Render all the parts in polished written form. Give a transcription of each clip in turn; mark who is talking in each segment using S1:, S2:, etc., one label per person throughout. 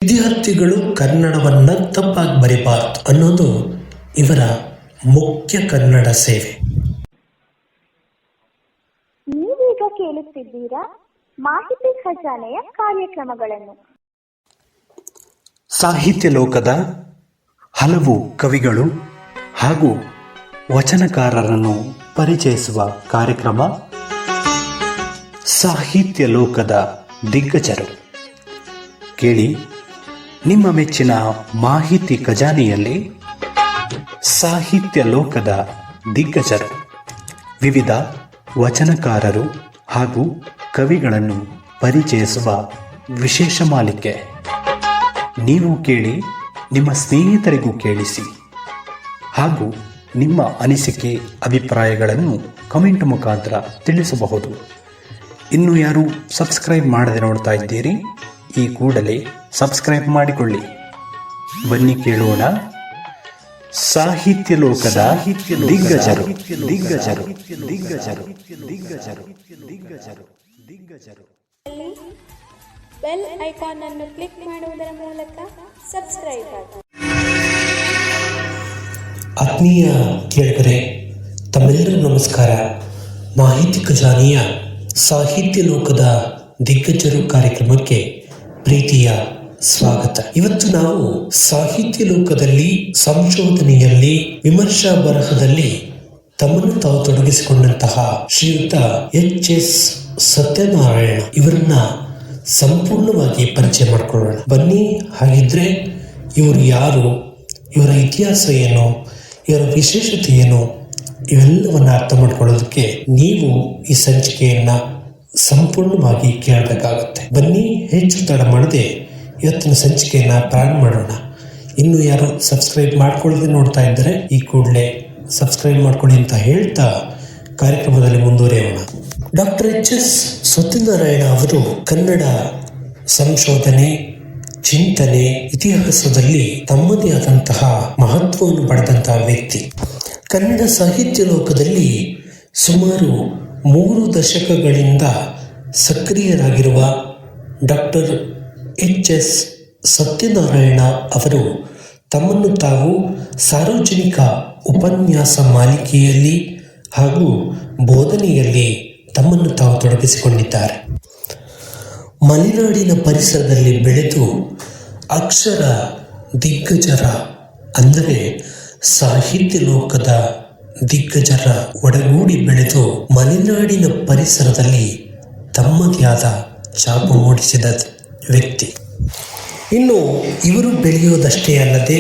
S1: ವಿದ್ಯಾರ್ಥಿಗಳು ಕನ್ನಡವನ್ನು ತಪ್ಪಾಗಿ ಬರೀಬಾರ್ದು ಅನ್ನೋದು ಇವರ ಮುಖ್ಯ ಕನ್ನಡ ಸೇವೆ.
S2: ನೀವೀಗ ಕೇಳುತ್ತಿದ್ದೀರಾ ಮಾಹಿತಿ ಖಜಾನೆಯ ಕಾರ್ಯಕ್ರಮಗಳನ್ನು.
S1: ಸಾಹಿತ್ಯ ಲೋಕದ ಹಲವು ಕವಿಗಳು ಹಾಗೂ ವಚನಕಾರರನ್ನು ಪರಿಚಯಿಸುವ ಕಾರ್ಯಕ್ರಮ ಸಾಹಿತ್ಯ ಲೋಕದ ದಿಗ್ಗಜರು. ಕೇಳಿ, ನಿಮ್ಮ ಮೆಚ್ಚಿನ ಮಾಹಿತಿ ಖಜಾನೆಯಲ್ಲಿ ಸಾಹಿತ್ಯ ಲೋಕದ ದಿಗ್ಗಜರು, ವಿವಿಧ ವಚನಕಾರರು ಹಾಗೂ ಕವಿಗಳನ್ನು ಪರಿಚಯಿಸುವ ವಿಶೇಷ ಮಾಲಿಕೆ. ನೀವು ಕೇಳಿ, ನಿಮ್ಮ ಸ್ನೇಹಿತರಿಗೂ ಕೇಳಿಸಿ ಹಾಗೂ ನಿಮ್ಮ ಅನಿಸಿಕೆ ಅಭಿಪ್ರಾಯಗಳನ್ನು ಕಮೆಂಟ್ ಮುಖಾಂತರ ತಿಳಿಸಬಹುದು. ಇನ್ನು ಯಾರು ಸಬ್ಸ್ಕ್ರೈಬ್ ಮಾಡದೆ ನೋಡ್ತಾ ಇದ್ದೀರಿ, ಈ ಕೂಡಲೇ ಸಬ್ಸ್ಕ್ರೈಬ್ ಮಾಡಿಕೊಳ್ಳಿ. ಬನ್ನಿ ಕೇಳೋಣ ಸಾಹಿತ್ಯ ಲೋಕದ ದಿಗ್ಗಜರು ದಿಗ್ಗಜರು ದಿಗ್ಗಜರು ದಿಗ್ಗಜರು ದಿಗ್ಗಜರು ದಿಗ್ಗಜರು.
S3: ಬೆಲ್ ಐಕಾನ್ ಅನ್ನು ಕ್ಲಿಕ್ ಮಾಡುವುದರ ಮೂಲಕ ಸಬ್ಸ್ಕ್ರೈಬ್ ಆಗಿ.
S1: ಆತ್ಮೀಯ ಕೇಳುಗರೆ, ತಮ್ಮೆಲ್ಲರಿಗೂ ನಮಸ್ಕಾರ. ಮಾಹಿತಿ ಖಜಾನೆಯ ಸಾಹಿತ್ಯ ಲೋಕದ ದಿಗ್ಗಜರು ಕಾರ್ಯಕ್ರಮಕ್ಕೆ ಪ್ರೀತಿಯ ಸ್ವಾಗತ. ಇವತ್ತು ನಾವು ಸಾಹಿತ್ಯ ಲೋಕದಲ್ಲಿ, ಸಂಶೋಧನೆಯಲ್ಲಿ, ವಿಮರ್ಶಾ ಬರಹದಲ್ಲಿ ತಮ್ಮನ್ನು ತಾವು ತೊಡಗಿಸಿಕೊಂಡಂತಹ ಶ್ರೀಯುತ ಎಚ್.ಎಸ್. ಸತ್ಯನಾರಾಯಣ ಇವರನ್ನ ಸಂಪೂರ್ಣವಾಗಿ ಪರಿಚಯ ಮಾಡಿಕೊಳ್ಳೋಣ. ಬನ್ನಿ, ಹಾಗಿದ್ರೆ ಇವರು ಯಾರು, ಇವರ ಇತಿಹಾಸ ಏನು, ಇವರ ವಿಶೇಷತೆ ಏನು, ಇವೆಲ್ಲವನ್ನು ಅರ್ಥ ಮಾಡ್ಕೊಳ್ಳೋದಕ್ಕೆ ನೀವು ಈ ಸಂಚಿಕೆಯನ್ನ ಸಂಪೂರ್ಣವಾಗಿ ಕೇಳಬೇಕಾಗುತ್ತೆ. ಬನ್ನಿ, ಹೆಚ್ಚು ತಡ ಮಾಡದೆ ಇವತ್ತಿನ ಸಂಚಿಕೆಯನ್ನ ಪ್ರಾರಂಭ ಮಾಡೋಣ. ಇನ್ನು ಯಾರು ಸಬ್ಸ್ಕ್ರೈಬ್ ಮಾಡ್ಕೊಳ್ಳದೆ ನೋಡ್ತಾ ಇದ್ದರೆ ಈ ಕೂಡಲೇ ಸಬ್ಸ್ಕ್ರೈಬ್ ಮಾಡ್ಕೊಳ್ಳಿ ಅಂತ ಹೇಳ್ತಾ ಕಾರ್ಯಕ್ರಮದಲ್ಲಿ ಮುಂದುವರಿಯೋಣ. ಡಾಕ್ಟರ್ ಎಚ್.ಎಸ್. ಸತ್ಯನಾರಾಯಣ ಅವರು ಕನ್ನಡ ಸಂಶೋಧನೆ, ಚಿಂತನೆ, ಇತಿಹಾಸದಲ್ಲಿ ತಮ್ಮದೇ ಆದಂತಹ ಮಹತ್ವವನ್ನು ಪಡೆದಂತಹ ವ್ಯಕ್ತಿ. ಕನ್ನಡ ಸಾಹಿತ್ಯ ಲೋಕದಲ್ಲಿ ಸುಮಾರು 3 ದಶಕಗಳಿಂದ ಸಕ್ರಿಯರಾಗಿರುವ ಡಾಕ್ಟರ್ ಎಚ್.ಎಸ್. ಸತ್ಯನಾರಾಯಣ ಅವರು ತಮ್ಮನ್ನು ತಾವು ಸಾರ್ವಜನಿಕ ಉಪನ್ಯಾಸ ಮಾಲಿಕೆಯಲ್ಲಿ ಹಾಗೂ ಬೋಧನೆಯಲ್ಲಿ ತಮ್ಮನ್ನು ತಾವು ತೊಡಗಿಸಿಕೊಂಡಿದ್ದಾರೆ. ಮಲೆನಾಡಿನ ಪರಿಸರದಲ್ಲಿ ಬೆಳೆದು ಅಕ್ಷರ ದಿಗ್ಗಜರ ಅಂದರೆ ಸಾಹಿತ್ಯ ಲೋಕದ ದಿಗ್ಗಜರ ಒಡಗೂಡಿ ಬೆಳೆದು ಮಲೆನಾಡಿನ ಪರಿಸರದಲ್ಲಿ ತಮ್ಮದೇ ಆದ ಛಾಪು ಮೂಡಿಸಿದ ವ್ಯಕ್ತಿ. ಇನ್ನು ಇವರು ಬೆಳೆಯೋದಷ್ಟೇ ಅಲ್ಲದೆ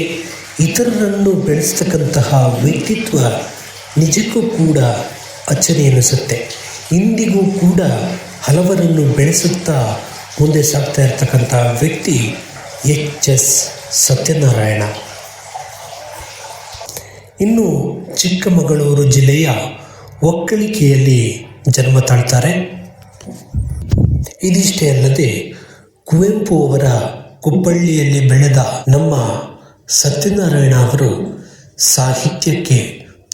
S1: ಇತರರನ್ನು ಬೆಳೆಸ್ತಕ್ಕಂತಹ ವ್ಯಕ್ತಿತ್ವ ನಿಜಕ್ಕೂ ಕೂಡ ಅಚ್ಚರಿ ಎನಿಸುತ್ತೆ. ಇಂದಿಗೂ ಕೂಡ ಹಲವರನ್ನು ಬೆಳೆಸುತ್ತಾ ಮುಂದೆ ಸಾಗ್ತಾ ಇರ್ತಕ್ಕಂಥ ವ್ಯಕ್ತಿ ಎಚ್.ಎಸ್. ಸತ್ಯನಾರಾಯಣ. ಇನ್ನು ಚಿಕ್ಕಮಗಳೂರು ಜಿಲ್ಲೆಯ ಒಕ್ಕಲಿಕೆಯಲ್ಲಿ ಜನ್ಮ ತಾಳ್ತಾರೆ. ಇದಿಷ್ಟೇ ಅಲ್ಲದೆ ಕುವೆಂಪು ಅವರ ಕುಪ್ಪಳ್ಳಿಯಲ್ಲಿ ಬೆಳೆದ ನಮ್ಮ ಸತ್ಯನಾರಾಯಣ ಅವರು ಸಾಹಿತ್ಯಕ್ಕೆ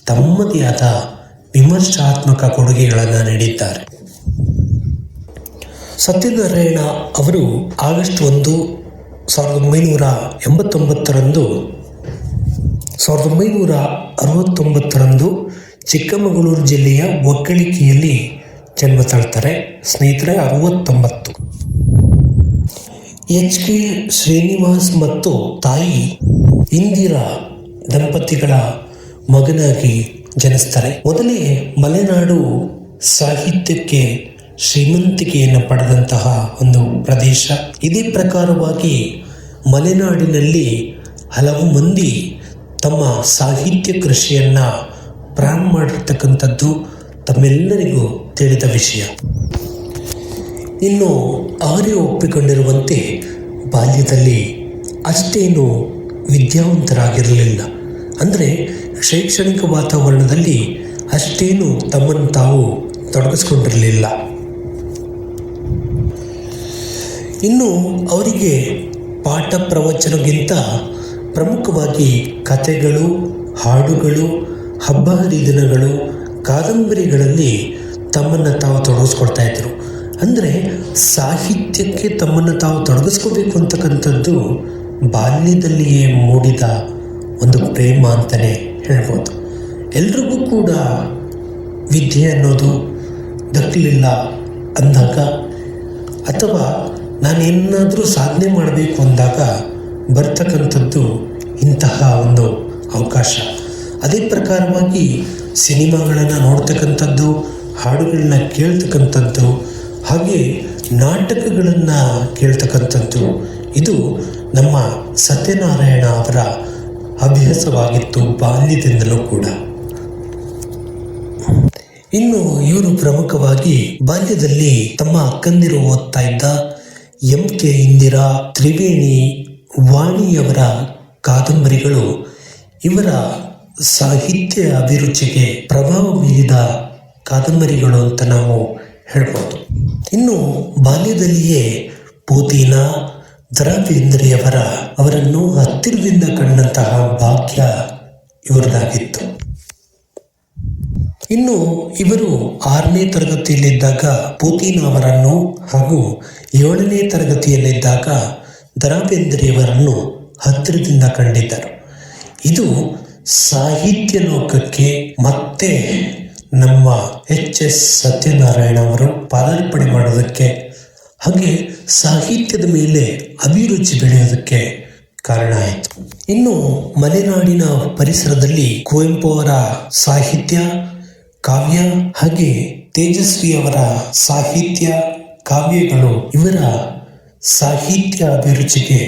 S1: ತಮ್ಮದೇ ಆದ ವಿಮರ್ಶಾತ್ಮಕ ಕೊಡುಗೆಗಳನ್ನು ನೀಡಿದ್ದಾರೆ. ಸತ್ಯನಾರಾಯಣ ಅವರು ಆಗಸ್ಟ್ 1, 1969ರಂದು ಚಿಕ್ಕಮಗಳೂರು ಜಿಲ್ಲೆಯ ಒಕ್ಕಲಿಕೆಯಲ್ಲಿ ಜನ್ಮ ತಾಳ್ತಾರೆ. ಸ್ನೇಹಿತರೆ, 69. ಎಚ್.ಕೆ. ಶ್ರೀನಿವಾಸ್ ಮತ್ತು ತಾಯಿ ಇಂದಿರಾ ದಂಪತಿಗಳ ಮಗನಾಗಿ ಜನಿಸ್ತಾರೆ. ಮೊದಲೇ ಮಲೆನಾಡು ಸಾಹಿತ್ಯಕ್ಕೆ ಶ್ರೀಮಂತಿಕೆಯನ್ನು ಪಡೆದಂತಹ ಒಂದು ಪ್ರದೇಶ. ಇದೇ ಪ್ರಕಾರವಾಗಿ ಮಲೆನಾಡಿನಲ್ಲಿ ಹಲವು ಮಂದಿ ತಮ್ಮ ಸಾಹಿತ್ಯ ಕೃಷಿಯನ್ನು ಪ್ರಾರಂಭ ಮಾಡಿರ್ತಕ್ಕಂಥದ್ದು ತಮ್ಮೆಲ್ಲರಿಗೂ ತಿಳಿದ ವಿಷಯ. ಇನ್ನು ಅವರೇ ಒಪ್ಪಿಕೊಂಡಿರುವಂತೆ ಬಾಲ್ಯದಲ್ಲಿ ಅಷ್ಟೇನು ವಿದ್ಯಾವಂತರಾಗಿರಲಿಲ್ಲ. ಅಂದರೆ ಶೈಕ್ಷಣಿಕ ವಾತಾವರಣದಲ್ಲಿ ಅಷ್ಟೇನು ತಮ್ಮನ್ನು ತಾವು ತೊಡಗಿಸ್ಕೊಂಡಿರಲಿಲ್ಲ. ಇನ್ನು ಅವರಿಗೆ ಪಾಠ ಪ್ರವಚನಕ್ಕಿಂತ ಪ್ರಮುಖವಾಗಿ ಕಥೆಗಳು, ಹಾಡುಗಳು, ಹಬ್ಬ ಹರಿದಿನಗಳು, ಕಾದಂಬರಿಗಳಲ್ಲಿ ತಮ್ಮನ್ನು ತಾವು ತೊಡಗಿಸ್ಕೊಳ್ತಾ ಇದ್ದರು. ಅಂದರೆ ಸಾಹಿತ್ಯಕ್ಕೆ ತಮ್ಮನ್ನು ತಾವು ತೊಡಗಿಸ್ಕೋಬೇಕು ಅಂತಕ್ಕಂಥದ್ದು ಬಾಲ್ಯದಲ್ಲಿಯೇ ಮೂಡಿದ ಒಂದು ಪ್ರೇಮ ಅಂತಲೇ ಹೇಳ್ಬೋದು. ಎಲ್ರಿಗೂ ಕೂಡ ವಿದ್ಯೆ ಅನ್ನೋದು ದಕ್ಕಲಿಲ್ಲ ಅಂದಾಗ ಅಥವಾ ನಾನೇನಾದರೂ ಸಾಧನೆ ಮಾಡಬೇಕು ಅಂದಾಗ ಬರ್ತಕ್ಕಂಥದ್ದು ಇಂತಹ ಒಂದು ಅವಕಾಶ. ಅದೇ ಪ್ರಕಾರವಾಗಿ ಸಿನಿಮಾಗಳನ್ನು ನೋಡ್ತಕ್ಕಂಥದ್ದು, ಹಾಡುಗಳನ್ನ ಕೇಳ್ತಕ್ಕಂಥದ್ದು, ಹಾಗೆ ನಾಟಕಗಳನ್ನು ಕೇಳ್ತಕ್ಕಂಥದ್ದು ಇದು ನಮ್ಮ ಸತ್ಯನಾರಾಯಣ ಅವರ ಅಭ್ಯಾಸವಾಗಿತ್ತು ಬಾಲ್ಯದಿಂದಲೂ ಕೂಡ. ಇನ್ನು ಇವರು ಪ್ರಮುಖವಾಗಿ ಬಾಲ್ಯದಲ್ಲಿ ತಮ್ಮ ಅಕ್ಕಂದಿರು ಓದ್ತಾ ಇದ್ದ MK ಇಂದಿರಾ, ತ್ರಿವೇಣಿ, ವಾಣಿಯವರ ಕಾದಂಬರಿಗಳು ಇವರ ಸಾಹಿತ್ಯ ಅಭಿರುಚಿಗೆ ಪ್ರಭಾವ ಬೀರಿದ ಕಾದಂಬರಿಗಳು ಅಂತ ನಾವು ಹೇಳ್ಬೋದು. ಇನ್ನು ಬಾಲ್ಯದಲ್ಲಿಯೇ ಪೂತಿನ, ದ.ರಾ ಬೇಂದ್ರೆಯವರ ಅವರನ್ನು ಹತ್ತಿರದಿಂದ ಕಂಡಂತಹ ಭಾಗ್ಯ ಇವರದಾಗಿತ್ತು. ಇನ್ನು ಇವರು 6ನೇ ತರಗತಿಯಲ್ಲಿದ್ದಾಗ ಪೂತಿನ ಅವರನ್ನು ಹಾಗೂ 7ನೇ ತರಗತಿಯಲ್ಲಿದ್ದಾಗ ದ.ರಾ ಬೇಂದ್ರೆಯವರನ್ನು ಹತ್ತಿರದಿಂದ ಕಂಡಿದ್ದರು. ಇದು ಸಾಹಿತ್ಯ ಲೋಕಕ್ಕೆ ಮತ್ತೆ ನಮ್ಮ H.S. ಸತ್ಯನಾರಾಯಣ ಅವರು ಪಾದಾರ್ಪಣೆ ಮಾಡೋದಕ್ಕೆ ಹಾಗೆ ಸಾಹಿತ್ಯದ ಮೇಲೆ ಅಭಿರುಚಿ ಬೆಳೆಯೋದಕ್ಕೆ ಕಾರಣ ಆಯಿತು. ಇನ್ನು ಮಲೆನಾಡಿನ ಪರಿಸರದಲ್ಲಿ ಕುವೆಂಪು ಅವರ ಸಾಹಿತ್ಯ, ಕಾವ್ಯ ಹಾಗೆ ತೇಜಸ್ವಿ ಅವರ ಸಾಹಿತ್ಯ, ಕಾವ್ಯಗಳು ಇವರ ಸಾಹಿತ್ಯ ಅಭಿರುಚಿಗೆ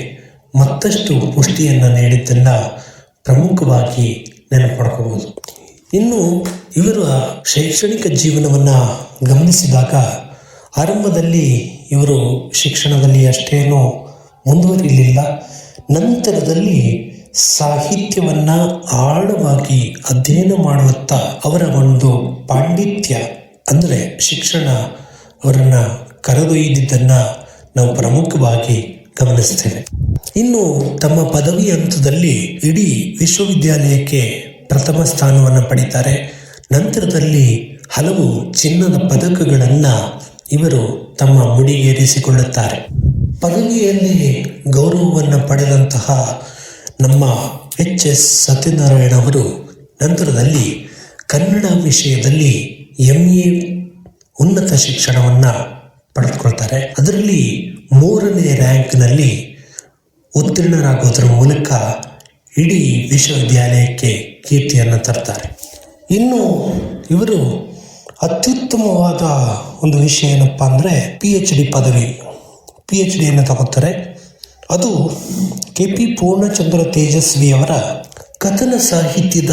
S1: ಮತ್ತಷ್ಟು ಪುಷ್ಟಿಯನ್ನು ನೀಡಿದ್ದನ್ನು ಪ್ರಮುಖವಾಗಿ ನೆನಪು ಮಾಡ್ಕೋಬಹುದು. ಇನ್ನು ಇವರ ಶೈಕ್ಷಣಿಕ ಜೀವನವನ್ನು ಗಮನಿಸಿದಾಗ ಆರಂಭದಲ್ಲಿ ಇವರು ಶಿಕ್ಷಣದಲ್ಲಿ ಅಷ್ಟೇನೂ ಮುಂದುವರಿಲಿಲ್ಲ. ನಂತರದಲ್ಲಿ ಸಾಹಿತ್ಯವನ್ನು ಆಳವಾಗಿ ಅಧ್ಯಯನ ಮಾಡುವತ್ತ ಅವರ ಒಂದು ಪಾಂಡಿತ್ಯ ಅಂದರೆ ಶಿಕ್ಷಣ ಅವರನ್ನು ಕರೆದೊಯ್ದಿದ್ದನ್ನು ನಾವು ಪ್ರಮುಖವಾಗಿ ಗಮನಿಸ್ತೇವೆ. ಇನ್ನು ತಮ್ಮ ಪದವಿ ಹಂತದಲ್ಲಿ ಇಡೀ ವಿಶ್ವವಿದ್ಯಾಲಯಕ್ಕೆ ಪ್ರಥಮ ಸ್ಥಾನವನ್ನು ಪಡೀತಾರೆ. ನಂತರದಲ್ಲಿ ಹಲವು ಚಿನ್ನದ ಪದಕಗಳನ್ನು ಇವರು ತಮ್ಮ ಮುಡಿಗೇರಿಸಿಕೊಳ್ಳುತ್ತಾರೆ. ಪದವಿಯಲ್ಲಿ ಗೌರವವನ್ನು ಪಡೆದಂತಹ ನಮ್ಮ H.S. ಸತ್ಯನಾರಾಯಣ ಅವರು ನಂತರದಲ್ಲಿ ಕನ್ನಡ ವಿಷಯದಲ್ಲಿ MA ಉನ್ನತ ಶಿಕ್ಷಣವನ್ನು ಪಡೆದುಕೊಳ್ತಾರೆ. ಅದರಲ್ಲಿ 3ನೇ ರ್ಯಾಂಕ್ನಲ್ಲಿ ಉತ್ತೀರ್ಣರಾಗೋದರ ಮೂಲಕ ಇಡೀ ವಿಶ್ವವಿದ್ಯಾಲಯಕ್ಕೆ ಕೀರ್ತಿಯನ್ನು ತರ್ತಾರೆ. ಇನ್ನು ಇವರು ಅತ್ಯುತ್ತಮವಾದ ಒಂದು ವಿಷಯ ಏನಪ್ಪ ಅಂದರೆ PhD ಪದವಿ, PhDಯನ್ನು ತಗೋತಾರೆ. ಅದು KP ಪೂರ್ಣಚಂದ್ರ ತೇಜಸ್ವಿಯವರ ಕಥನ ಸಾಹಿತ್ಯದ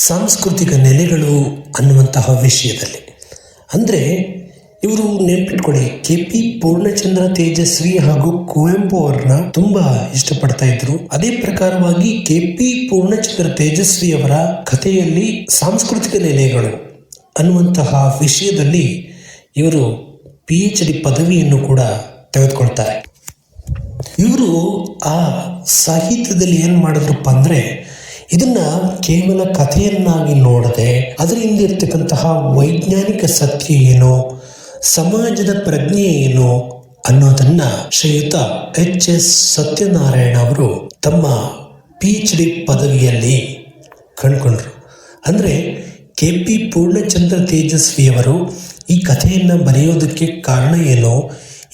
S1: ಸಾಂಸ್ಕೃತಿಕ ನೆಲೆಗಳು ಅನ್ನುವಂತಹ ವಿಷಯದಲ್ಲಿ. ಅಂದರೆ ಇವರು ನೆನ್ಪಿಟ್ಕೊಳ್ಳಿ, KP ಪೂರ್ಣಚಂದ್ರ ತೇಜಸ್ವಿ ಹಾಗೂ ಕುವೆಂಪು ಅವ್ರನ್ನ ತುಂಬಾ ಇಷ್ಟಪಡ್ತಾ ಇದ್ರು. ಅದೇ ಪ್ರಕಾರವಾಗಿ KP ಪೂರ್ಣಚಂದ್ರ ತೇಜಸ್ವಿ ಅವರ ಕಥೆಯಲ್ಲಿ ಸಾಂಸ್ಕೃತಿಕ ನೆಲೆಗಳು ಅನ್ನುವಂತಹ ವಿಷಯದಲ್ಲಿ ಇವರು PhD ಪದವಿಯನ್ನು ಕೂಡ ತೆಗೆದುಕೊಳ್ತಾರೆ. ಇವರು ಆ ಸಾಹಿತ್ಯದಲ್ಲಿ ಏನು ಮಾಡಿದ್ರಪ್ಪ ಅಂದರೆ ಇದನ್ನ ಕೇವಲ ಕಥೆಯನ್ನಾಗಿ ನೋಡದೆ ಅದರ ಹಿಂದಿರ್ತಕ್ಕಂತಹ ವೈಜ್ಞಾನಿಕ ಸತ್ಯ ಏನು, ಸಮಾಜದ ಪ್ರಜ್ಞೆ ಏನು ಅನ್ನೋದನ್ನ ಶ್ರೀಯುತ H.S. ಸತ್ಯನಾರಾಯಣ ಅವರು ತಮ್ಮ PhD ಪದವಿಯಲ್ಲಿ ಕಂಡುಕೊಂಡ್ರು. ಅಂದರೆ KP ಪೂರ್ಣಚಂದ್ರ ತೇಜಸ್ವಿಯವರು ಈ ಕಥೆಯನ್ನು ಬರೆಯೋದಕ್ಕೆ ಕಾರಣ ಏನು,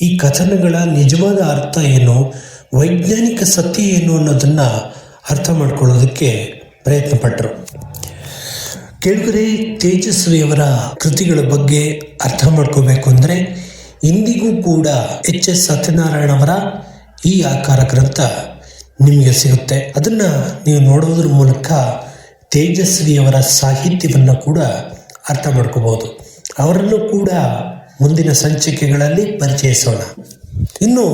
S1: ಈ ಕಥನಗಳ ನಿಜವಾದ ಅರ್ಥ ಏನು, ವೈಜ್ಞಾನಿಕ ಸತ್ಯ ಏನು ಅನ್ನೋದನ್ನು ಅರ್ಥ ಮಾಡ್ಕೊಳ್ಳೋದಕ್ಕೆ ಪ್ರಯತ್ನ ಪಟ್ಟರು. ಕೇಳುಗರೆ, ತೇಜಸ್ವಿಯವರ ಕೃತಿಗಳ ಬಗ್ಗೆ ಅರ್ಥ ಮಾಡ್ಕೋಬೇಕು ಅಂದರೆ ಇಂದಿಗೂ ಕೂಡ H.S. ಸತ್ಯನಾರಾಯಣ ಅವರ ಈ ಆಕಾರ ಗ್ರಂಥ ನಿಮಗೆ ಸಿಗುತ್ತೆ. ಅದನ್ನು ನೀವು ನೋಡೋದ್ರ ಮೂಲಕ ತೇಜಸ್ವಿಯವರ ಸಾಹಿತ್ಯವನ್ನು ಕೂಡ ಅರ್ಥ ಮಾಡ್ಕೋಬಹುದು. ಅವರನ್ನು ಕೂಡ ಮುಂದಿನ ಸಂಚಿಕೆಗಳಲ್ಲಿ ಪರಿಚಯಿಸೋಣ. ಇನ್ನು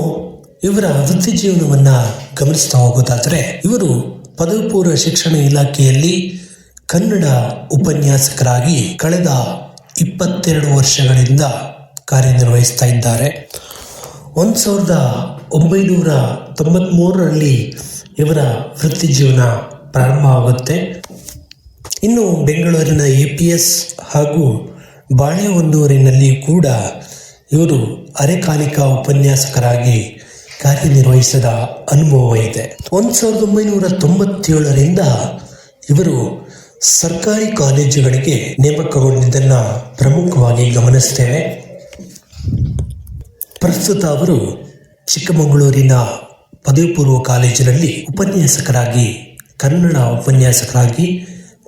S1: ಇವರ ವೃತ್ತಿ ಜೀವನವನ್ನು ಗಮನಿಸ್ತಾ ಹೋಗೋದಾದರೆ ಇವರು ಪದವಿ ಪೂರ್ವ ಶಿಕ್ಷಣ ಇಲಾಖೆಯಲ್ಲಿ ಕನ್ನಡ ಉಪನ್ಯಾಸಕರಾಗಿ ಕಳೆದ 22 ವರ್ಷಗಳಿಂದ ಕಾರ್ಯನಿರ್ವಹಿಸ್ತಾ ಇದ್ದಾರೆ. 1993ರಲ್ಲಿ ಇವರ ವೃತ್ತಿ ಜೀವನ ಪ್ರಾರಂಭವಾಗುತ್ತೆ. ಇನ್ನು ಬೆಂಗಳೂರಿನ APS ಹಾಗೂ ಬಾಳೆಹೊನ್ನೂರಿನಲ್ಲಿ ಕೂಡ ಇವರು ಅರೆಕಾಲಿಕ ಉಪನ್ಯಾಸಕರಾಗಿ ಕಾರ್ಯನಿರ್ವಹಿಸಿದ ಅನುಭವ ಇದೆ. 1997ರಿಂದ ಇವರು ಸರ್ಕಾರಿ ಕಾಲೇಜುಗಳಿಗೆ ನೇಮಕಗೊಂಡಿದ್ದನ್ನು ಪ್ರಮುಖವಾಗಿ ಗಮನಿಸ್ತೇವೆ. ಪ್ರಸ್ತುತ ಅವರು ಚಿಕ್ಕಮಗಳೂರಿನ ಪದವಿ ಪೂರ್ವ ಕಾಲೇಜಿನಲ್ಲಿ ಕನ್ನಡ ಉಪನ್ಯಾಸಕರಾಗಿ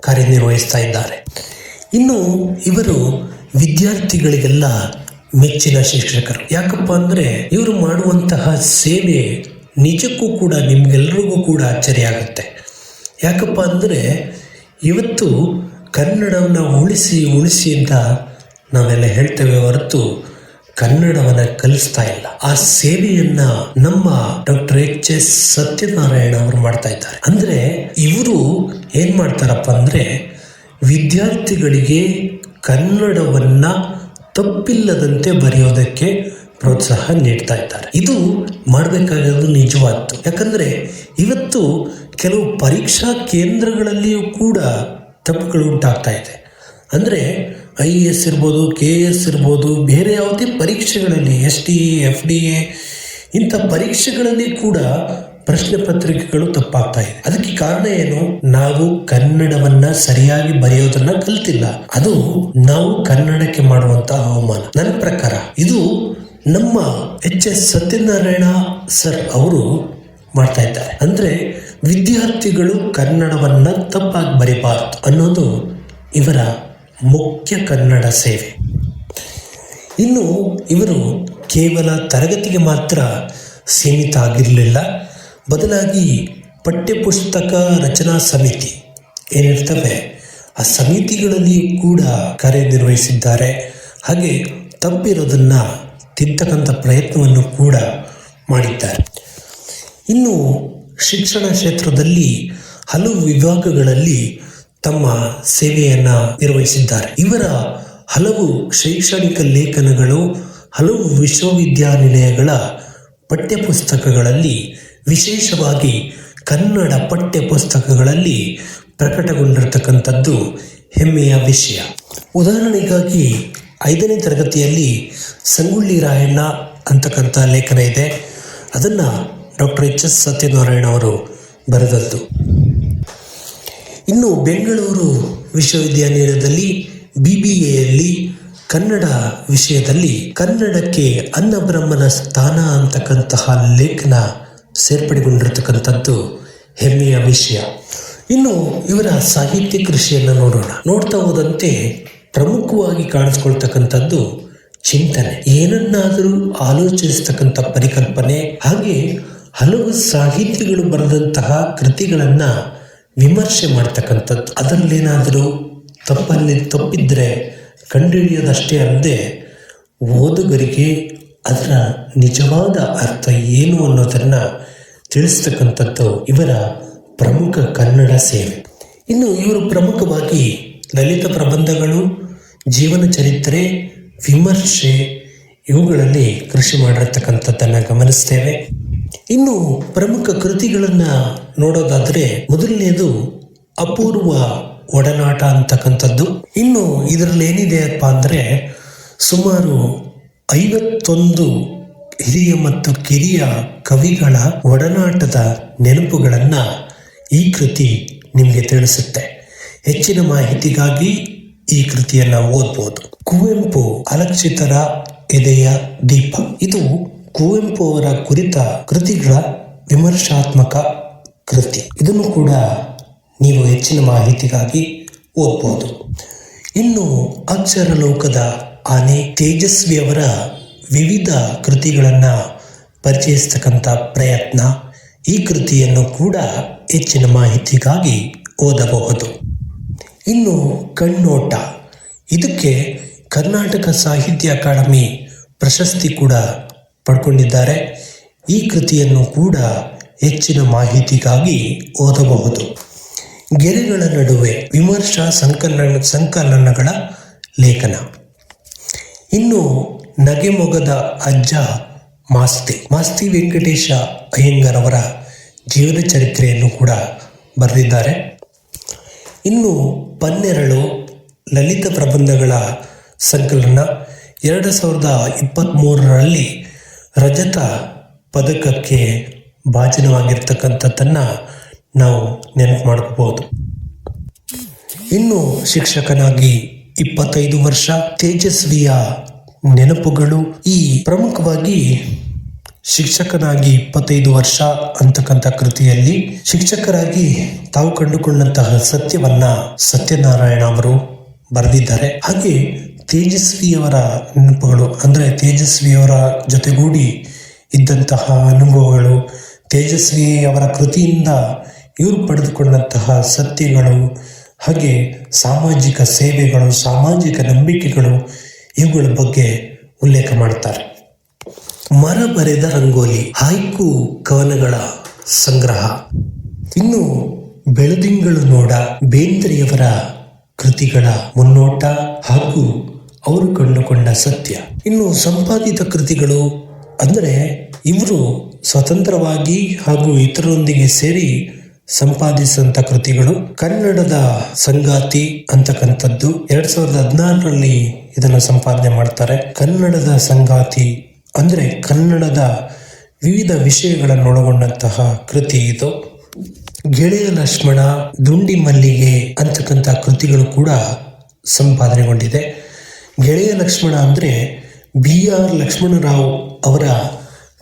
S1: ಕಾರ್ಯನಿರ್ವಹಿಸ್ತಾ ಇದ್ದಾರೆ. ಇನ್ನು ಇವರು ವಿದ್ಯಾರ್ಥಿಗಳಿಗೆಲ್ಲ ಮೆಚ್ಚಿನ ಶಿಕ್ಷಕರು. ಯಾಕಪ್ಪ ಅಂದರೆ ಇವರು ಮಾಡುವಂತಹ ಸೇವೆ ನಿಜಕ್ಕೂ ಕೂಡ ನಿಮಗೆಲ್ಲರಿಗೂ ಕೂಡ ಅಚ್ಚರಿ ಆಗುತ್ತೆ. ಯಾಕಪ್ಪ ಅಂದರೆ ಇವತ್ತು ಕನ್ನಡವನ್ನು ಉಳಿಸಿ ಅಂತ ನಾವೆಲ್ಲ ಹೇಳ್ತೇವೆ ಹೊರತು ಕನ್ನಡವನ್ನು ಕಲಿಸ್ತಾ ಇಲ್ಲ. ಆ ಸೇವೆಯನ್ನ ನಮ್ಮ ಡಾಕ್ಟರ್ HS ಸತ್ಯನಾರಾಯಣ ಅವರು ಮಾಡ್ತಾ ಇದ್ದಾರೆ. ಅಂದ್ರೆ ಇವರು ಏನ್ ಮಾಡ್ತಾರಪ್ಪ ಅಂದ್ರೆ ವಿದ್ಯಾರ್ಥಿಗಳಿಗೆ ಕನ್ನಡವನ್ನ ತಪ್ಪಿಲ್ಲದಂತೆ ಬರೆಯೋದಕ್ಕೆ ಪ್ರೋತ್ಸಾಹ ನೀಡ್ತಾ ಇದ್ದಾರೆ. ಇದು ಮಾಡಬೇಕಾಗಿರೋದು ನಿಜವಾದ್ದು. ಯಾಕಂದ್ರೆ ಇವತ್ತು ಕೆಲವು ಪರೀಕ್ಷಾ ಕೇಂದ್ರಗಳಲ್ಲಿಯೂ ಕೂಡ ತಪ್ಪುಗಳು ಉಂಟಾಗ್ತಾ ಇದೆ. ಅಂದರೆ IAS ಇರ್ಬೋದು, KS ಇರ್ಬೋದು, ಬೇರೆ ಯಾವುದೇ ಪರೀಕ್ಷೆಗಳಲ್ಲಿ SDE, FDA ಇಂಥ ಪರೀಕ್ಷೆಗಳಲ್ಲಿ ಕೂಡ ಪ್ರಶ್ನೆ ಪತ್ರಿಕೆಗಳು ತಪ್ಪಾಗ್ತಾ ಇದೆ. ಅದಕ್ಕೆ ಕಾರಣ ಏನು? ನಾವು ಕನ್ನಡವನ್ನ ಸರಿಯಾಗಿ ಬರೆಯೋದನ್ನ ಕಲ್ತಿಲ್ಲ. ಅದು ನಾವು ಕನ್ನಡಕ್ಕೆ ಮಾಡುವಂತಹ ಅವಮಾನ. ನನ್ನ ಪ್ರಕಾರ ಇದು ನಮ್ಮ HS ಸತ್ಯನಾರಾಯಣ ಸರ್ ಅವರು ಮಾಡ್ತಾ ಇದ್ದಾರೆ. ಅಂದ್ರೆ ವಿದ್ಯಾರ್ಥಿಗಳು ಕನ್ನಡವನ್ನ ತಪ್ಪಾಗಿ ಬರೀಬಾರ್ದು ಅನ್ನೋದು ಇವರ ಮುಖ್ಯ ಕನ್ನಡ ಸೇವೆ. ಇನ್ನು ಇವರು ಕೇವಲ ತರಗತಿಗೆ ಮಾತ್ರ ಸೀಮಿತ ಆಗಿರಲಿಲ್ಲ. ಬದಲಾಗಿ ಪಠ್ಯಪುಸ್ತಕ ರಚನಾ ಸಮಿತಿ ಏನಿರ್ತವೆ ಆ ಸಮಿತಿಗಳಲ್ಲಿಯೂ ಕೂಡ ಕಾರ್ಯನಿರ್ವಹಿಸಿದ್ದಾರೆ. ಹಾಗೆ ತಪ್ಪಿರೋದನ್ನು ತಿದ್ದತಕ್ಕಂಥ ಪ್ರಯತ್ನವನ್ನು ಕೂಡ ಮಾಡಿದ್ದಾರೆ. ಇನ್ನು ಶಿಕ್ಷಣ ಕ್ಷೇತ್ರದಲ್ಲಿ ಹಲವು ವಿಭಾಗಗಳಲ್ಲಿ ತಮ್ಮ ಸೇವೆಯನ್ನು ನಿರ್ವಹಿಸಿದ್ದಾರೆ. ಇವರ ಹಲವು ಶೈಕ್ಷಣಿಕ ಲೇಖನಗಳು ಹಲವು ವಿಶ್ವವಿದ್ಯಾನಿಲಯಗಳ ಪಠ್ಯಪುಸ್ತಕಗಳಲ್ಲಿ, ವಿಶೇಷವಾಗಿ ಕನ್ನಡ ಪಠ್ಯಪುಸ್ತಕಗಳಲ್ಲಿ ಪ್ರಕಟಗೊಂಡಿರತಕ್ಕಂಥದ್ದು ಹೆಮ್ಮೆಯ ವಿಷಯ. ಉದಾಹರಣೆಗಾಗಿ 5ನೇ ತರಗತಿಯಲ್ಲಿ ಸಂಗೊಳ್ಳಿ ರಾಯಣ್ಣ ಅಂತಕ್ಕಂಥ ಲೇಖನ ಇದೆ. ಅದನ್ನು ಡಾಕ್ಟರ್ HS ಸತ್ಯನಾರಾಯಣ ಅವರು ಬರೆದದ್ದು. ಇನ್ನು ಬೆಂಗಳೂರು ವಿಶ್ವವಿದ್ಯಾನಿಲಯದಲ್ಲಿ BBAಯಲ್ಲಿ ಕನ್ನಡ ವಿಷಯದಲ್ಲಿ ಕನ್ನಡಕ್ಕೆ ಅನ್ನಬ್ರಹ್ಮನ ಸ್ಥಾನ ಅಂತಕ್ಕಂತಹ ಲೇಖನ ಸೇರ್ಪಡೆಗೊಂಡಿರತಕ್ಕಂಥದ್ದು ಹೆಮ್ಮೆಯ ವಿಷಯ. ಇನ್ನು ಇವರ ಸಾಹಿತ್ಯ ಕೃಷಿಯನ್ನು ನೋಡ್ತಾ ಹೋದಂತೆ ಪ್ರಮುಖವಾಗಿ ಕಾಣಿಸ್ಕೊಳ್ತಕ್ಕಂಥದ್ದು ಚಿಂತನೆ, ಏನನ್ನಾದರೂ ಆಲೋಚಿಸ್ತಕ್ಕಂಥ ಪರಿಕಲ್ಪನೆ, ಹಾಗೆ ಹಲವು ಸಾಹಿತಿಗಳು ಬರೆದಂತಹ ಕೃತಿಗಳನ್ನ ವಿಮರ್ಶೆ ಮಾಡ್ತಕ್ಕಂಥದ್ದು. ಅದರಲ್ಲೇನಾದರೂ ತಪ್ಪಿದ್ರೆ ಕಂಡುಹಿಡಿಯೋದಷ್ಟೇ ಅಲ್ಲದೆ ಓದುಗರಿಗೆ ಅದರ ನಿಜವಾದ ಅರ್ಥ ಏನು ಅನ್ನೋದನ್ನು ತಿಳಿಸ್ತಕ್ಕಂಥದ್ದು ಇವರ ಪ್ರಮುಖ ಕನ್ನಡ ಸೇವೆ. ಇನ್ನು ಇವರು ಪ್ರಮುಖವಾಗಿ ಲಲಿತ ಪ್ರಬಂಧಗಳು, ಜೀವನ ಚರಿತ್ರೆ, ವಿಮರ್ಶೆ ಇವುಗಳಲ್ಲಿ ಕೃಷಿ ಮಾಡಿರ್ತಕ್ಕಂಥದ್ದನ್ನು ಗಮನಿಸ್ತೇವೆ. ಇನ್ನು ಪ್ರಮುಖ ಕೃತಿಗಳನ್ನು ನೋಡೋದಾದರೆ ಮೊದಲನೇದು ಅಪೂರ್ವ ಒಡನಾಟ ಅಂತಕ್ಕಂಥದ್ದು. ಇನ್ನು ಇದರಲ್ಲಿ ಏನಿದೆಯಪ್ಪ ಅಂದರೆ ಸುಮಾರು 51 ಹಿರಿಯ ಮತ್ತು ಕಿರಿಯ ಕವಿಗಳ ಒಡನಾಟದ ನೆನಪುಗಳನ್ನು ಈ ಕೃತಿ ನಿಮಗೆ ತಿಳಿಸುತ್ತೆ. ಹೆಚ್ಚಿನ ಮಾಹಿತಿಗಾಗಿ ಈ ಕೃತಿಯನ್ನು ಓದ್ಬೋದು. ಕುವೆಂಪು ಅಲಕ್ಷಿತರ ಎದೆಯ ದೀಪ, ಇದು ಕುವೆಂಪು ಅವರ ಕುರಿತ ಕೃತಿಗಳ ವಿಮರ್ಶಾತ್ಮಕ ಕೃತಿ. ಇದನ್ನು ಕೂಡ ನೀವು ಹೆಚ್ಚಿನ ಮಾಹಿತಿಗಾಗಿ ಓದ್ಬೋದು. ಇನ್ನು ಅಕ್ಷರ ಲೋಕದ ಆನೆ, ತೇಜಸ್ವಿಯವರ ವಿವಿಧ ಕೃತಿಗಳನ್ನು ಪರಿಚಯಿಸ್ತಕ್ಕಂಥ ಪ್ರಯತ್ನ, ಈ ಕೃತಿಯನ್ನು ಕೂಡ ಹೆಚ್ಚಿನ ಮಾಹಿತಿಗಾಗಿ ಓದಬಹುದು. ಇನ್ನು ಕಣ್ಣೋಟ, ಇದಕ್ಕೆ ಕರ್ನಾಟಕ ಸಾಹಿತ್ಯ ಅಕಾಡೆಮಿ ಪ್ರಶಸ್ತಿ ಕೂಡ ಪಡ್ಕೊಂಡಿದ್ದಾರೆ. ಈ ಕೃತಿಯನ್ನು ಕೂಡ ಹೆಚ್ಚಿನ ಮಾಹಿತಿಗಾಗಿ ಓದಬಹುದು. ಗೆರೆಗಳ ನಡುವೆ ವಿಮರ್ಶಾ ಸಂಕಲನಗಳ ಲೇಖನ. ಇನ್ನು ನಗೆಮೊಗದ ಅಜ್ಜ ಮಾಸ್ತಿ ವೆಂಕಟೇಶ ಅಯ್ಯಂಗಾರ್ ಅವರ ಜೀವನ ಚರಿತ್ರೆಯನ್ನು ಕೂಡ ಬರೆದಿದ್ದಾರೆ. ಇನ್ನು ಪನ್ನೆರಳು ಲಲಿತ ಪ್ರಬಂಧಗಳ ಸಂಕಲನ, 2023ರಲ್ಲಿ ರಜತ ಪದಕಕ್ಕೆ ಭಾಜನವಾಗಿರ್ತಕ್ಕಂಥದ್ದನ್ನು ನಾವು ನೆನಪು ಮಾಡ್ಕೋಬಹುದು. ಇನ್ನು ಶಿಕ್ಷಕನಾಗಿ 25 ವರ್ಷ, ತೇಜಸ್ವಿಯ ನೆನಪುಗಳು. ಈ ಪ್ರಮುಖವಾಗಿ ಶಿಕ್ಷಕನಾಗಿ 25 ವರ್ಷ ಅಂತಕ್ಕಂಥ ಕೃತಿಯಲ್ಲಿ ಶಿಕ್ಷಕರಾಗಿ ತಾವು ಕಂಡುಕೊಂಡಂತಹ ಸತ್ಯವನ್ನ ಸತ್ಯನಾರಾಯಣ ಅವರು ಬರೆದಿದ್ದಾರೆ. ಹಾಗೆ ತೇಜಸ್ವಿಯವರ ನೆನಪುಗಳು ಅಂದರೆ ತೇಜಸ್ವಿಯವರ ಜೊತೆಗೂಡಿ ಇದ್ದಂತಹ ಅನುಭವಗಳು, ತೇಜಸ್ವಿಯವರ ಕೃತಿಯಿಂದ ಇವರು ಪಡೆದುಕೊಂಡಂತಹ ಸತ್ಯಗಳು, ಹಾಗೆ ಸಾಮಾಜಿಕ ಸೇವೆಗಳು, ಸಾಮಾಜಿಕ ನಂಬಿಕೆಗಳು, ಇವುಗಳ ಬಗ್ಗೆ ಉಲ್ಲೇಖ ಮಾಡ್ತಾರೆ. ಮರ ಬರೆದ ರಂಗೋಲಿ, ಹೈಕು ಕವನಗಳ ಸಂಗ್ರಹ. ಇನ್ನು ಬೆಳದಿಂಗಳು ನೋಡ, ಬೇಂದ್ರೆಯವರ ಕೃತಿಗಳ ಮುನ್ನೋಟ ಹಾಗೂ ಅವರು ಕಂಡುಕೊಂಡ ಸತ್ಯ. ಇನ್ನು ಸಂಪಾದಿತ ಕೃತಿಗಳು ಅಂದರೆ ಇವರು ಸ್ವತಂತ್ರವಾಗಿ ಹಾಗೂ ಇತರರೊಂದಿಗೆ ಸೇರಿ ಸಂಪಾದಿಸಿದಂಥ ಕೃತಿಗಳು. ಕನ್ನಡದ ಸಂಗಾತಿ ಅಂತಕ್ಕಂಥದ್ದು 2016ರಲ್ಲಿ ಇದನ್ನು ಸಂಪಾದನೆ ಮಾಡ್ತಾರೆ. ಕನ್ನಡದ ಸಂಗಾತಿ ಅಂದರೆ ಕನ್ನಡದ ವಿವಿಧ ವಿಷಯಗಳನ್ನು ಒಳಗೊಂಡಂತಹ ಕೃತಿ ಇದು. ಗೆಳೆಯ ಲಕ್ಷ್ಮಣ, ದುಂಡಿ ಮಲ್ಲಿಗೆ ಅಂತಕ್ಕಂಥ ಕೃತಿಗಳು ಕೂಡ ಸಂಪಾದನೆಗೊಂಡಿದೆ. ಗೆಳೆಯ ಲಕ್ಷ್ಮಣ ಅಂದರೆ BR ಲಕ್ಷ್ಮಣರಾವ್ ಅವರ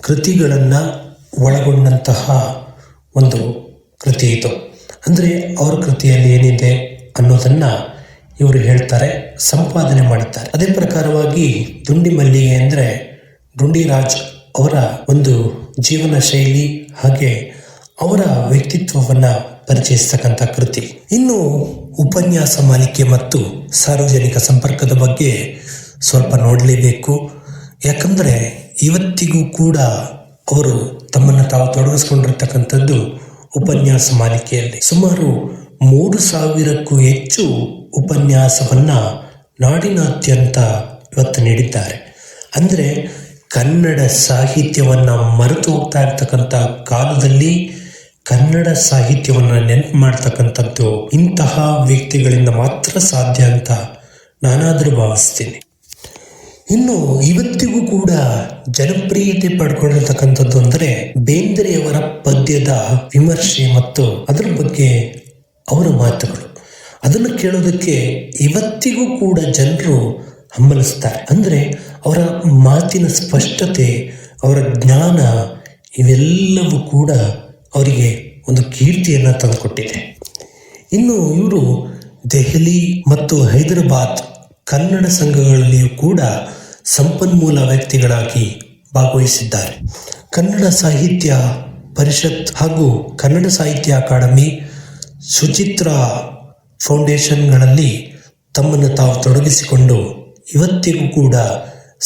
S1: ಕೃತಿಗಳನ್ನು ಒಳಗೊಂಡಂತಹ ಒಂದು ಕೃತಿ ಇದು. ಅಂದರೆ ಅವರ ಕೃತಿಯಲ್ಲಿ ಏನಿದೆ ಅನ್ನೋದನ್ನು ಇವರು ಹೇಳ್ತಾರೆ, ಸಂಪಾದನೆ ಮಾಡುತ್ತಾರೆ. ಅದೇ ಪ್ರಕಾರವಾಗಿ ದುಂಡಿ ಮಲ್ಲಿಗೆ ಅಂದರೆ ಡುಂಡಿರಾಜ್ ಅವರ ಒಂದು ಜೀವನ ಶೈಲಿ ಹಾಗೆ ಅವರ ವ್ಯಕ್ತಿತ್ವವನ್ನು ಪರಿಚಯಿಸ್ತಕ್ಕಂಥ ಕೃತಿ. ಇನ್ನು ಉಪನ್ಯಾಸ ಮಾಲಿಕೆ ಮತ್ತು ಸಾರ್ವಜನಿಕ ಸಂಪರ್ಕದ ಬಗ್ಗೆ ಸ್ವಲ್ಪ ನೋಡಲೇಬೇಕು. ಯಾಕಂದರೆ ಇವತ್ತಿಗೂ ಕೂಡ ಅವರು ತಮ್ಮನ್ನು ತಾವು ತೊಡಗಿಸ್ಕೊಂಡಿರ್ತಕ್ಕಂಥದ್ದು ಉಪನ್ಯಾಸ ಮಾಲಿಕೆಯಲ್ಲಿ. ಸುಮಾರು 3000ಕ್ಕೂ ಹೆಚ್ಚು ಉಪನ್ಯಾಸವನ್ನು ನಾಡಿನಾದ್ಯಂತ ಇವತ್ತು ನೀಡಿದ್ದಾರೆ. ಅಂದರೆ ಕನ್ನಡ ಸಾಹಿತ್ಯವನ್ನು ಮರೆತು ಹೋಗ್ತಾ ಇರ್ತಕ್ಕಂಥ ಕಾಲದಲ್ಲಿ ಕನ್ನಡ ಸಾಹಿತ್ಯವನ್ನು ನೆನಪು ಮಾಡ್ತಕ್ಕಂಥದ್ದು ಇಂತಹ ವ್ಯಕ್ತಿಗಳಿಂದ ಮಾತ್ರ ಸಾಧ್ಯ ಅಂತ ನಾನಾದರೂ ಭಾವಿಸ್ತೀನಿ. ಇನ್ನು ಇವತ್ತಿಗೂ ಕೂಡ ಜನಪ್ರಿಯತೆ ಪಡ್ಕೊಂಡಿರ್ತಕ್ಕಂಥದ್ದು ಅಂದರೆ ಬೇಂದ್ರೆಯವರ ಪದ್ಯದ ವಿಮರ್ಶೆ ಮತ್ತು ಅದರ ಬಗ್ಗೆ ಅವರ ಮಾತುಗಳು. ಅದನ್ನು ಕೇಳೋದಕ್ಕೆ ಇವತ್ತಿಗೂ ಕೂಡ ಜನರು ಹಂಬಲಿಸ್ತಾರೆ. ಅಂದರೆ ಅವರ ಮಾತಿನ ಸ್ಪಷ್ಟತೆ, ಅವರ ಜ್ಞಾನ ಇವೆಲ್ಲವೂ ಕೂಡ ಅವರಿಗೆ ಒಂದು ಕೀರ್ತಿಯನ್ನು ತಂದುಕೊಟ್ಟಿದೆ. ಇನ್ನು ಇವರು ದೆಹಲಿ ಮತ್ತು ಹೈದರಾಬಾದ್ ಕನ್ನಡ ಸಂಘಗಳಲ್ಲಿಯೂ ಕೂಡ ಸಂಪನ್ಮೂಲ ವ್ಯಕ್ತಿಗಳಾಗಿ ಭಾಗವಹಿಸಿದ್ದಾರೆ. ಕನ್ನಡ ಸಾಹಿತ್ಯ ಪರಿಷತ್ ಹಾಗೂ ಕನ್ನಡ ಸಾಹಿತ್ಯ ಅಕಾಡೆಮಿ, ಸುಚಿತ್ರ ಫೌಂಡೇಶನ್ಗಳಲ್ಲಿ ತಮ್ಮನ್ನು ತಾವು ತೊಡಗಿಸಿಕೊಂಡು ಇವತ್ತಿಗೂ ಕೂಡ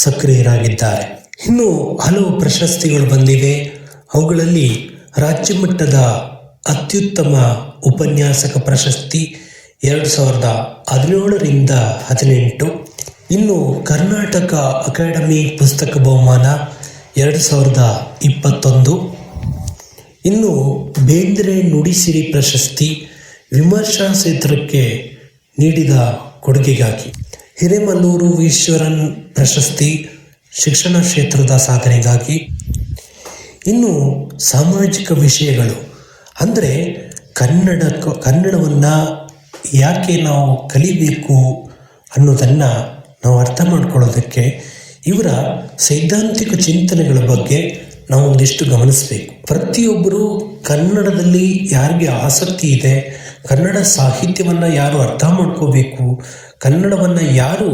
S1: ಸಕ್ರಿಯರಾಗಿದ್ದಾರೆ. ಇನ್ನು ಹಲವು ಪ್ರಶಸ್ತಿಗಳು ಬಂದಿವೆ. ಅವುಗಳಲ್ಲಿ ರಾಜ್ಯ ಮಟ್ಟದ ಅತ್ಯುತ್ತಮ ಉಪನ್ಯಾಸಕ ಪ್ರಶಸ್ತಿ 2017ರಿಂದ 18. ಇನ್ನು ಕರ್ನಾಟಕ ಅಕಾಡೆಮಿ ಪುಸ್ತಕ ಬಹುಮಾನ 2021. ಇನ್ನು ಬೇಂದ್ರೆ ನುಡಿಸಿರಿ ಪ್ರಶಸ್ತಿ ವಿಮರ್ಶಾ ಕ್ಷೇತ್ರಕ್ಕೆ ನೀಡಿದ ಕೊಡುಗೆಗಾಗಿ. ಹಿರೇಮಲ್ಲೂರು ಈಶ್ವರನ್ ಪ್ರಶಸ್ತಿ ಶಿಕ್ಷಣ ಕ್ಷೇತ್ರದ ಸಾಧನೆಗಾಗಿ. ಇನ್ನು ಸಾಮಾಜಿಕ ವಿಷಯಗಳು ಅಂದರೆ ಕನ್ನಡವನ್ನು ಯಾಕೆ ನಾವು ಕಲಿಬೇಕು ಅನ್ನೋದನ್ನು ನಾವು ಅರ್ಥ ಮಾಡ್ಕೊಳ್ಳೋದಕ್ಕೆ ಇವರ ಸೈದ್ಧಾಂತಿಕ ಚಿಂತನೆಗಳ ಬಗ್ಗೆ ನಾವು ಒಂದಿಷ್ಟು ಗಮನಿಸಬೇಕು. ಪ್ರತಿಯೊಬ್ಬರು ಕನ್ನಡದಲ್ಲಿ ಯಾರಿಗೆ ಆಸಕ್ತಿ ಇದೆ, ಕನ್ನಡ ಸಾಹಿತ್ಯವನ್ನು ಯಾರು ಅರ್ಥ ಮಾಡ್ಕೋಬೇಕು, ಕನ್ನಡವನ್ನು ಯಾರು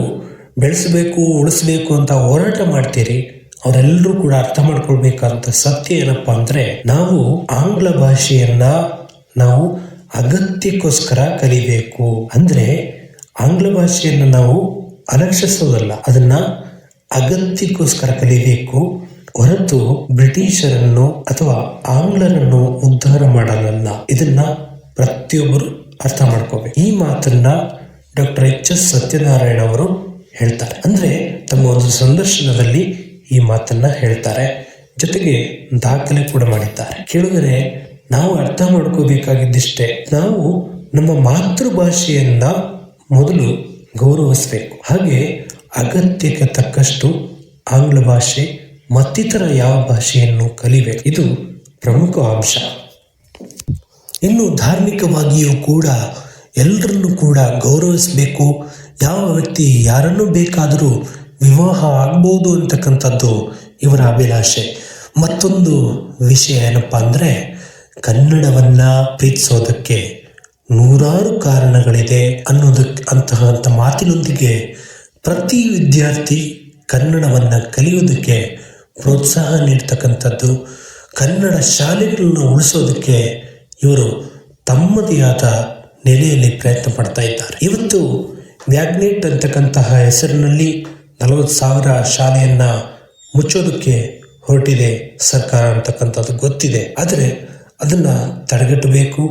S1: ಬೆಳೆಸಬೇಕು ಉಳಿಸಬೇಕು ಅಂತ ಹೋರಾಟ ಮಾಡ್ತೀರಿ, ಅವರೆಲ್ಲರೂ ಕೂಡ ಅರ್ಥ ಮಾಡ್ಕೊಳ್ಬೇಕಂತ ಸತ್ಯ ಏನಪ್ಪ ಅಂದರೆ ನಾವು ಆಂಗ್ಲ ಭಾಷೆಯನ್ನು ನಾವು ಅಗತ್ಯಕ್ಕೋಸ್ಕರ ಕಲಿಬೇಕು. ಅಂದರೆ ಆಂಗ್ಲ ಭಾಷೆಯನ್ನು ನಾವು ಅಲಕ್ಷಿಸೋದಲ್ಲ, ಅದನ್ನು ಅಗತ್ಯಕ್ಕೋಸ್ಕರ ಕಲಿಬೇಕು ಹೊರತು ಬ್ರಿಟಿಷರನ್ನು ಅಥವಾ ಆಂಗ್ಲರನ್ನು ಉದ್ಧಾರ ಮಾಡಲ್ಲ. ಇದನ್ನ ಪ್ರತಿಯೊಬ್ಬರು ಅರ್ಥ ಮಾಡ್ಕೋಬೇಕು. ಈ ಮಾತನ್ನ ಡಾಕ್ಟರ್ HS ಸತ್ಯನಾರಾಯಣ ಅವರು ಹೇಳ್ತಾರೆ. ಅಂದರೆ ತಮ್ಮ ಒಂದು ಸಂದರ್ಶನದಲ್ಲಿ ಈ ಮಾತನ್ನ ಹೇಳ್ತಾರೆ, ಜೊತೆಗೆ ದಾಖಲೆ ಕೂಡ ಮಾಡಿದ್ದಾರೆ. ಕೇಳಿದರೆ ನಾವು ಅರ್ಥ ಮಾಡ್ಕೋಬೇಕಾಗಿದ್ದಿಷ್ಟೇ, ನಾವು ನಮ್ಮ ಮಾತೃಭಾಷೆಯನ್ನ ಮೊದಲು ಗೌರವಿಸಬೇಕು. ಹಾಗೆ ಅಗತ್ಯಕ್ಕೆ ತಕ್ಕಷ್ಟು ಆಂಗ್ಲ ಭಾಷೆ ಮತ್ತಿತರ ಯಾವ ಭಾಷೆಯನ್ನು ಕಲಿಬೇಕು, ಇದು ಪ್ರಮುಖ ಅಂಶ. ಇನ್ನು ಧಾರ್ಮಿಕವಾಗಿಯೂ ಕೂಡ ಎಲ್ಲರನ್ನೂ ಕೂಡ ಗೌರವಿಸಬೇಕು. ಯಾವ ವ್ಯಕ್ತಿ ಯಾರನ್ನೂ ಬೇಕಾದರೂ ವಿವಾಹ ಆಗ್ಬೋದು ಅಂತಕ್ಕಂಥದ್ದು ಇವರ ಅಭಿಲಾಷೆ. ಮತ್ತೊಂದು ವಿಷಯ ಏನಪ್ಪ ಅಂದರೆ, ಕನ್ನಡವನ್ನು ಪ್ರೀತಿಸೋದಕ್ಕೆ ನೂರಾರು ಕಾರಣಗಳಿದೆ ಅಂತಹ ಮಾತಿನೊಂದಿಗೆ ಪ್ರತಿ ವಿದ್ಯಾರ್ಥಿ ಕನ್ನಡವನ್ನು ಕಲಿಯೋದಕ್ಕೆ ಪ್ರೋತ್ಸಾಹ ನೀಡ್ತಕ್ಕಂಥದ್ದು, ಕನ್ನಡ ಶಾಲೆಗಳನ್ನು ಉಳಿಸೋದಕ್ಕೆ ಇವರು ತಮ್ಮದೇ ಆದ ನೆಲೆಯಲ್ಲಿ ಪ್ರಯತ್ನ ಪಡ್ತಾ ಇದ್ದಾರೆ. ಇವತ್ತು ವ್ಯಾಗ್ನೇಟ್ ಅಂತಕ್ಕಂತಹ ಹೆಸರಿನಲ್ಲಿ 40,000 ಶಾಲೆಯನ್ನು ಮುಚ್ಚೋದಕ್ಕೆ ಹೊರಟಿದೆ ಸರ್ಕಾರ ಅಂತಕ್ಕಂಥದ್ದು ಗೊತ್ತಿದೆ. ಆದರೆ ಅದನ್ನು ತಡೆಗಟ್ಟಬೇಕು.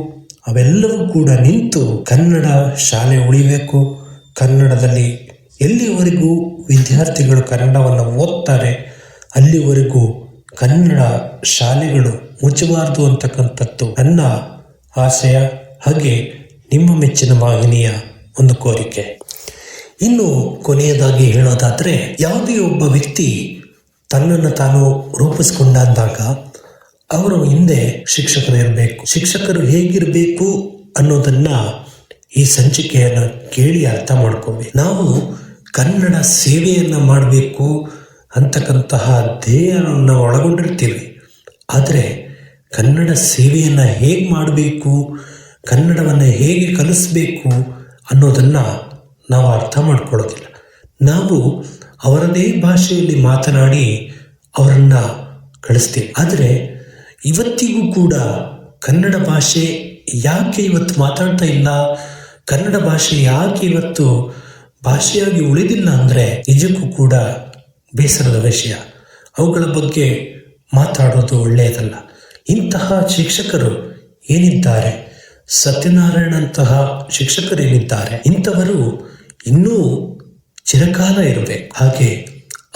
S1: ಅವೆಲ್ಲವೂ ಕೂಡ ನಿಂತು ಕನ್ನಡ ಶಾಲೆ ಉಳಿಬೇಕು. ಕನ್ನಡದಲ್ಲಿ ಎಲ್ಲಿವರೆಗೂ ವಿದ್ಯಾರ್ಥಿಗಳು ಕನ್ನಡವನ್ನು ಓದ್ತಾರೆ ಅಲ್ಲಿವರೆಗೂ ಕನ್ನಡ ಶಾಲೆಗಳು ಮುಚ್ಚಬಾರದು ಅಂತಕ್ಕಂಥದ್ದು ನನ್ನ ಆಶಯ, ಹಾಗೆ ನಿಮ್ಮ ಮೆಚ್ಚಿನ ವಾಹಿನಿಯ ಒಂದು ಕೋರಿಕೆ. ಇನ್ನು ಕೊನೆಯದಾಗಿ ಹೇಳೋದಾದರೆ, ಯಾವುದೇ ಒಬ್ಬ ವ್ಯಕ್ತಿ ತನ್ನನ್ನು ತಾನು ರೂಪಿಸ್ಕೊಂಡಾಗ ಅವರ ಹಿಂದೆ ಶಿಕ್ಷಕರು ಇರಬೇಕು. ಶಿಕ್ಷಕರು ಹೇಗಿರಬೇಕು ಅನ್ನೋದನ್ನ ಈ ಸಂಚಿಕೆಯನ್ನು ಕೇಳಿ ಅರ್ಥ ಮಾಡ್ಕೋಬೇಕು. ನಾವು ಕನ್ನಡ ಸೇವೆಯನ್ನು ಮಾಡಬೇಕು ಅಂತಕ್ಕಂತಹ ಧ್ಯೇಯವನ್ನು ಒಳಗೊಂಡಿರ್ತೀವಿ. ಆದರೆ ಕನ್ನಡ ಸೇವೆಯನ್ನು ಹೇಗೆ ಮಾಡಬೇಕು, ಕನ್ನಡವನ್ನು ಹೇಗೆ ಕಲಿಸ್ಬೇಕು ಅನ್ನೋದನ್ನು ನಾವು ಅರ್ಥ ಮಾಡ್ಕೊಳ್ಳೋದಿಲ್ಲ. ನಾವು ಅವರದೇ ಭಾಷೆಯಲ್ಲಿ ಮಾತನಾಡಿ ಅವರನ್ನು ಕಳಿಸ್ತೀವಿ. ಆದರೆ ಇವತ್ತಿಗೂ ಕೂಡ ಕನ್ನಡ ಭಾಷೆ ಯಾಕೆ ಇವತ್ತು ಮಾತಾಡ್ತಾ ಇಲ್ಲ, ಕನ್ನಡ ಭಾಷೆ ಯಾಕೆ ಇವತ್ತು ಭಾಷೆಯಾಗಿ ಉಳಿದಿಲ್ಲ ಅಂದರೆ ನಿಜಕ್ಕೂ ಕೂಡ ಬೇಸರದ ವಿಷಯ. ಅವುಗಳ ಬಗ್ಗೆ ಮಾತಾಡೋದು ಒಳ್ಳೆಯದಲ್ಲ. ಇಂತಹ ಶಿಕ್ಷಕರು ಏನಿದ್ದಾರೆ, ಸತ್ಯನಾರಾಯಣಂತಹ ಶಿಕ್ಷಕರೇನಿದ್ದಾರೆ, ಇಂಥವರು ಇನ್ನೂ ಚಿರಕಾಲ ಇರಬೇಕು. ಹಾಗೆ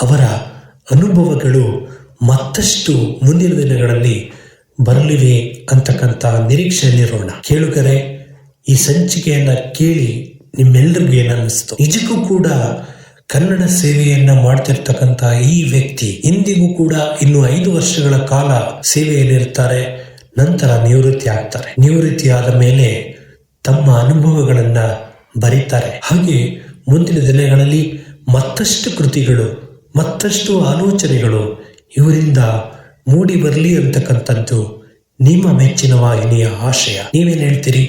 S1: ಅವರ ಅನುಭವಗಳು ಮತ್ತಷ್ಟು ಮುಂದಿನ ದಿನಗಳಲ್ಲಿ ಬರಲಿವೆ ಅಂತಕ್ಕಂಥ ನಿರೀಕ್ಷೆಯಲ್ಲಿರೋಣ. ಕೇಳುಗರೆ, ಈ ಸಂಚಿಕೆಯನ್ನು ಕೇಳಿ ನಿಮ್ಮೆಲ್ಲರಿಗೂ ಏನನ್ನಿಸ್ತು? ನಿಜಕ್ಕೂ ಕೂಡ ಕನ್ನಡ ಸೇವೆಯನ್ನ ಮಾಡ್ತಿರ್ತಕ್ಕಂಥ ಈ ವ್ಯಕ್ತಿ ಇಂದಿಗೂ ಕೂಡ ಇನ್ನು 5 ವರ್ಷಗಳ ಕಾಲ ಸೇವೆಯಲ್ಲಿರ್ತಾರೆ. ನಂತರ ನಿವೃತ್ತಿ ಆಗ್ತಾರೆ. ನಿವೃತ್ತಿ ಆದ ಮೇಲೆ ತಮ್ಮ ಅನುಭವಗಳನ್ನ ಬರೀತಾರೆ. ಹಾಗೆ ಮುಂದಿನ ದಿನಗಳಲ್ಲಿ ಮತ್ತಷ್ಟು ಕೃತಿಗಳು, ಮತ್ತಷ್ಟು ಆಲೋಚನೆಗಳು ಇವರಿಂದ ಮೂಡಿ ಬರಲಿ ಅಂತಕ್ಕಂಥದ್ದು ನಿಮ್ಮ ಮೆಚ್ಚಿನ ವಾಹಿನಿಯ ಆಶಯ. ನೀವೇನು ಹೇಳ್ತೀರಿ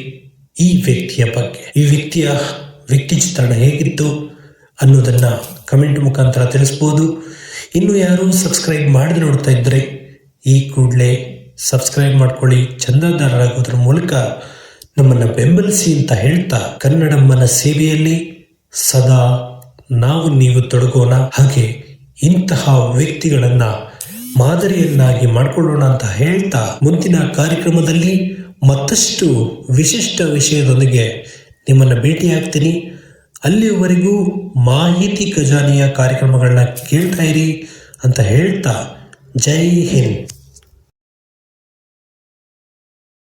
S1: ಈ ವ್ಯಕ್ತಿಯ ಬಗ್ಗೆ? ಈ ವ್ಯಕ್ತಿಯ ವ್ಯಕ್ತಿ ಚಿತ್ರಣ ಹೇಗಿತ್ತು ಅನ್ನೋದನ್ನ ಕಮೆಂಟ್ ಮುಖಾಂತರ ತಿಳಿಸ್ಬೋದು. ಇನ್ನು ಯಾರು ಸಬ್ಸ್ಕ್ರೈಬ್ ಮಾಡದೆ ನೋಡ್ತಾ ಇದ್ರೆ ಈ ಕೂಡಲೇ ಸಬ್ಸ್ಕ್ರೈಬ್ ಮಾಡ್ಕೊಳ್ಳಿ. ಚಂದಾದಾರರಾಗೋದ್ರ ಮೂಲಕ ನಮ್ಮನ್ನು ಬೆಂಬಲಿಸಿ ಅಂತ ಹೇಳ್ತಾ, ಕನ್ನಡಮ್ಮನ ಸೇವೆಯಲ್ಲಿ ಸದಾ ನಾವು ನೀವು ತೊಡಗೋಣ. ಹಾಗೆ ಇಂತಹ ವ್ಯಕ್ತಿಗಳನ್ನ ಮಾದರಿಯನ್ನಾಗಿ ಮಾಡಿಕೊಳ್ಳೋಣ ಅಂತ ಹೇಳ್ತಾ, ಮುಂದಿನ ಕಾರ್ಯಕ್ರಮದಲ್ಲಿ ಮತ್ತಷ್ಟು ವಿಶಿಷ್ಟ ವಿಷಯದೊಂದಿಗೆ ನಿಮ್ಮನ್ನು ಭೇಟಿಯಾಗ್ತೀನಿ. ಅಲ್ಲಿಯವರೆಗೂ ಮಾಹಿತಿ ಖಜಾನೆಯ ಕಾರ್ಯಕ್ರಮಗಳನ್ನ ಕೇಳ್ತಾ ಇರಿ ಅಂತ ಹೇಳ್ತಾ, ಜೈ ಹಿಂದ್.